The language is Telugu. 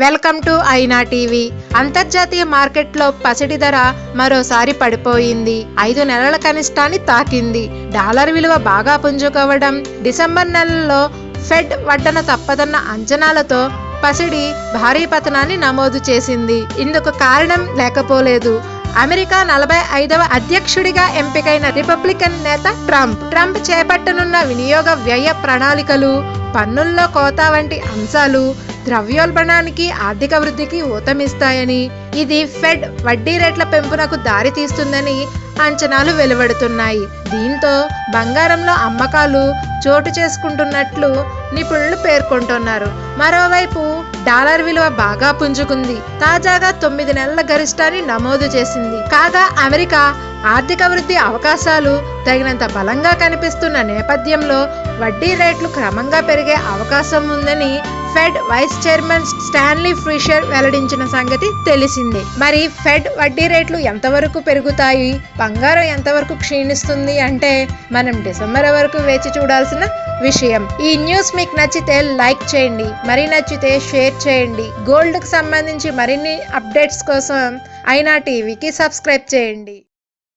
వెల్కమ్ టు ఐనా టీవీ. అంతర్జాతీయ మార్కెట్లో పసిడి ధర మరోసారి పడిపోయింది. 5 నెలల కనిష్టాన్ని తాకింది. డాలర్ విలువ బాగా పుంజుకోవడం, డిసెంబర్ నెలలో ఫెడ్ వడ్డన తప్పదన్న అంచనాలతో పసిడి భారీ పతనాన్ని నమోదు చేసింది. ఇందుకు కారణం లేకపోలేదు. అమెరికా 45వ అధ్యక్షుడిగా ఎంపికైన రిపబ్లికన్ నేత ట్రంప్ చేపట్టనున్న వినియోగ వ్యయ ప్రణాళికలు, పన్నుల్లో కోత వంటి అంశాలు ద్రవ్యోల్బణానికి, ఆర్థిక వృద్ధికి ఊతమిస్తాయని, ఇది ఫెడ్ వడ్డీ రేట్ల పెంపునకు దారి తీస్తుందని అంచనాలు వెలువడుతున్నాయి. దీంతో బంగారంలో అమ్మకాలు చోటు చేసుకుంటున్నట్లు నిపుణులు పేర్కొంటున్నారు. మరోవైపు డాలర్ విలువ బాగా పుంజుకుంది. తాజాగా 9 నెలల గరిష్టాన్ని నమోదు చేసింది. కాగా అమెరికా ఆర్థిక వృద్ధి అవకాశాలు తగినంత బలంగా కనిపిస్తున్న నేపథ్యంలో వడ్డీ రేట్లు క్రమంగా పెరిగే అవకాశం ఉందని Fed vice chairman Stanley Fischer వెల్లడించిన సంగతి తెలిసిందే. మరి ఫెడ్ వడ్డీ రేట్లు ఎంతవరకు పెరుగుతాయి, బంగారం ఎంతవరకు క్షీణిస్తుంది అంటే మనం డిసెంబర్ వరకు వేచి చూడాల్సిన విషయం. ఈ న్యూస్ మీకు నచ్చితే లైక్ చేయండి, మరి నచ్చితే షేర్ చేయండి. గోల్డ్ కు సంబంధించి మరిన్ని అప్డేట్స్ కోసం ఐనా టీవీకి సబ్స్క్రైబ్ చేయండి.